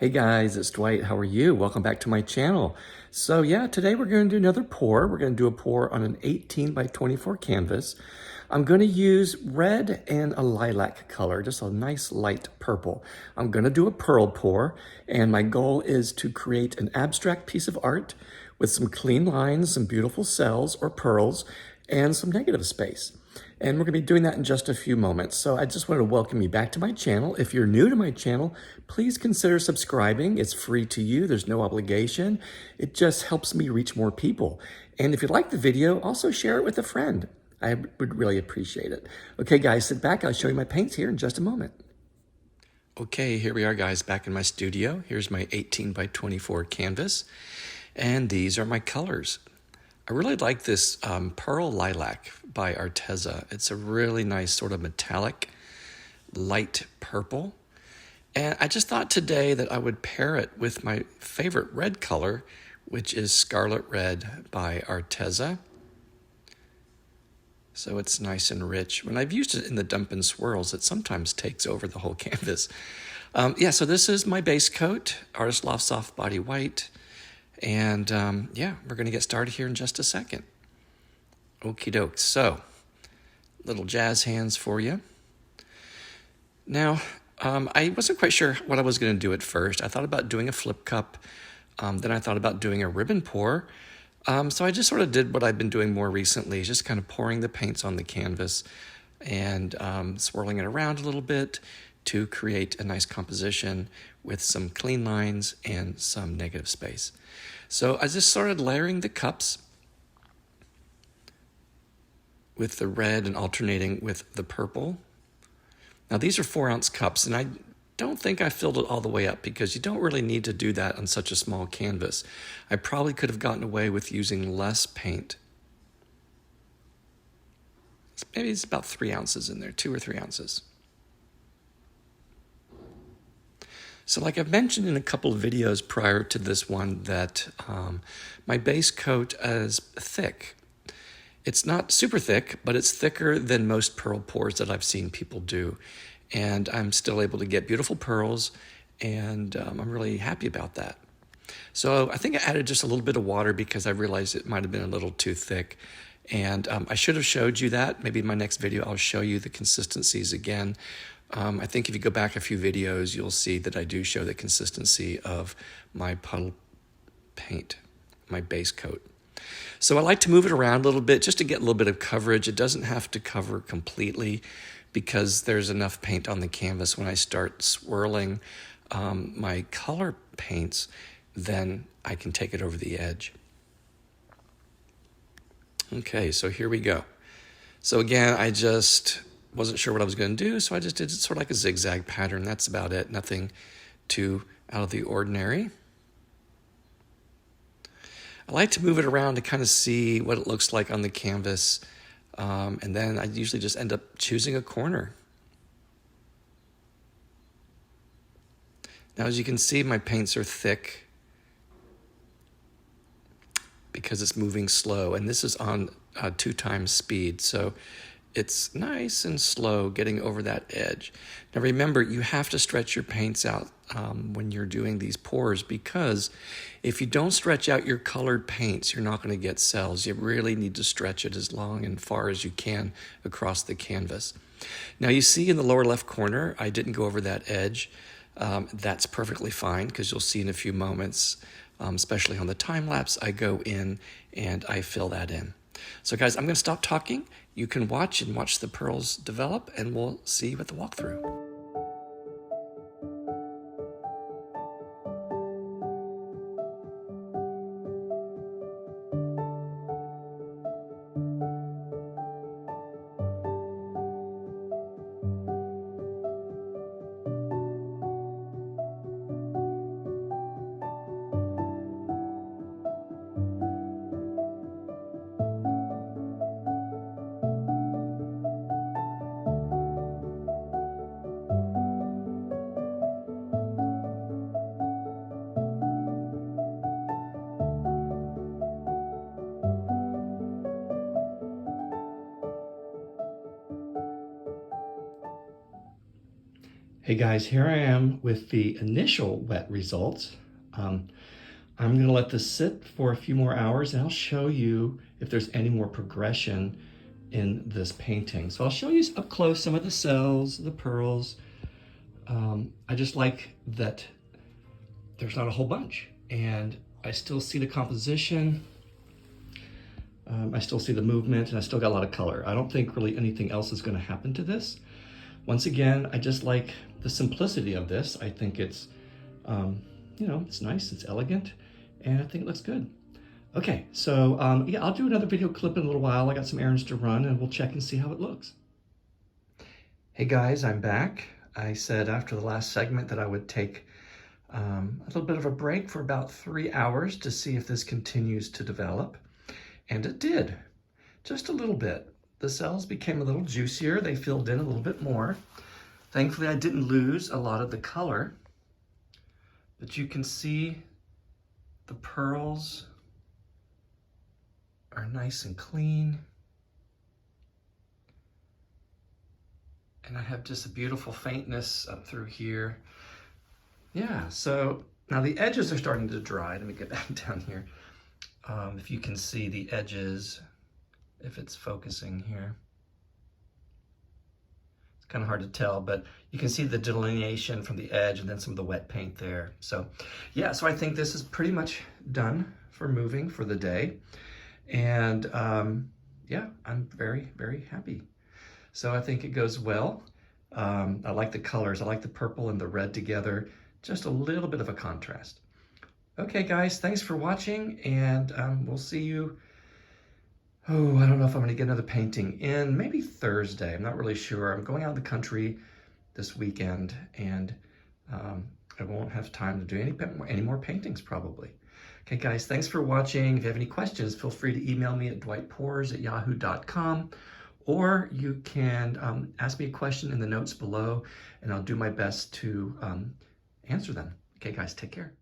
Hey guys, it's Dwight. How are you? Welcome back to my channel. So yeah, today we're going to do another pour. We're going to do a pour on an 18 by 24 canvas. I'm going to use red and a lilac color, just a nice light purple. I'm going to do a pearl pour, and my goal is to create an abstract piece of art with some clean lines, some beautiful cells or pearls, and some negative space. And we're going to be doing that in just a few moments. So I just want to welcome you back to my channel. If you're new to my channel, please consider subscribing. It's free to you. There's no obligation. It just helps me reach more people. And if you like the video, also share it with a friend. I would really appreciate it. Okay, guys, sit back. I'll show you my paints here in just a moment. Okay, here we are, guys, back in my studio. Here's my 18 by 24 canvas. And these are my colors. I really like this Pearl Lilac by Arteza. It's a really nice sort of metallic, light purple. And I just thought today that I would pair it with my favorite red color, which is Scarlet Red by Arteza. So it's nice and rich. When I've used it in the Dump and Swirls, it sometimes takes over the whole canvas. Yeah, so this is my base coat, Artist Loft Soft Body White. And yeah, we're going to get started here in just a second. Okie doke. So, little jazz hands for you. Now, I wasn't quite sure what I was going to do at first. I thought about doing a flip cup. Then I thought about doing a ribbon pour. So I just sort of did what I've been doing more recently, just kind of pouring the paints on the canvas and swirling it around a little bit to create a nice composition with some clean lines and some negative space. So I just started layering the cups with the red and alternating with the purple. Now these are 4-ounce cups, and I don't think I filled it all the way up because you don't really need to do that on such a small canvas. I probably could have gotten away with using less paint. Maybe it's about 3 ounces in there, 2 or 3 ounces. So like I've mentioned in a couple of videos prior to this one that my base coat is thick. It's not super thick, but it's thicker than most pearl pours that I've seen people do. And I'm still able to get beautiful pearls, and I'm really happy about that. So I think I added just a little bit of water because I realized it might have been a little too thick. And I should have showed you that. Maybe in my next video, I'll show you the consistencies again. I think if you go back a few videos, you'll see that I do show the consistency of my puddle paint, my base coat. So I like to move it around a little bit just to get a little bit of coverage. It doesn't have to cover completely because there's enough paint on the canvas. When I start swirling my color paints, then I can take it over the edge. Okay, so here we go. So again, I just wasn't sure what I was going to do, so I just did sort of like a zigzag pattern. That's about it. Nothing too out of the ordinary. I like to move it around to kind of see what it looks like on the canvas, and then I usually just end up choosing a corner. Now, as you can see, my paints are thick because it's moving slow, and this is on 2 times speed, so it's nice and slow getting over that edge. Now remember, you have to stretch your paints out when you're doing these pours, because if you don't stretch out your colored paints, you're not going to get cells. You really need to stretch it as long and far as you can across the canvas. Now you see in the lower left corner, I didn't go over that edge. That's perfectly fine because you'll see in a few moments, especially on the time lapse, I go in and I fill that in. So guys, I'm going to stop talking. You can watch the pearls develop, and we'll see you at the walkthrough. Hey guys, here I am with the initial wet results. I'm gonna let this sit for a few more hours and I'll show you if there's any more progression in this painting. So I'll show you up close some of the cells, the pearls. I just like that there's not a whole bunch and I still see the composition. I still see the movement and I still got a lot of color. I don't think really anything else is gonna happen to this. Once again, I just like the simplicity of this. I think it's, it's nice, it's elegant, and I think it looks good. Okay, so yeah, I'll do another video clip in a little while. I got some errands to run and we'll check and see how it looks. Hey guys, I'm back. I said after the last segment that I would take a little bit of a break for about 3 hours to see if this continues to develop. And it did, just a little bit. The cells became a little juicier. They filled in a little bit more. Thankfully, I didn't lose a lot of the color, but you can see the pearls are nice and clean. And I have just a beautiful faintness up through here. Yeah, so now the edges are starting to dry. Let me get back down here. If you can see the edges, if it's focusing here. It's kind of hard to tell, but you can see the delineation from the edge and then some of the wet paint there. So yeah, so I think this is pretty much done for moving for the day. And yeah, I'm very, very happy. So I think it goes well. I like the colors. I like the purple and the red together. Just a little bit of a contrast. Okay guys, thanks for watching and we'll see you. Oh, I don't know if I'm going to get another painting in, maybe Thursday. I'm not really sure. I'm going out of the country this weekend and I won't have time to do any more paintings probably. Okay guys, thanks for watching. If you have any questions, feel free to email me at dwightpours@yahoo.com or you can ask me a question in the notes below and I'll do my best to answer them. Okay guys, take care.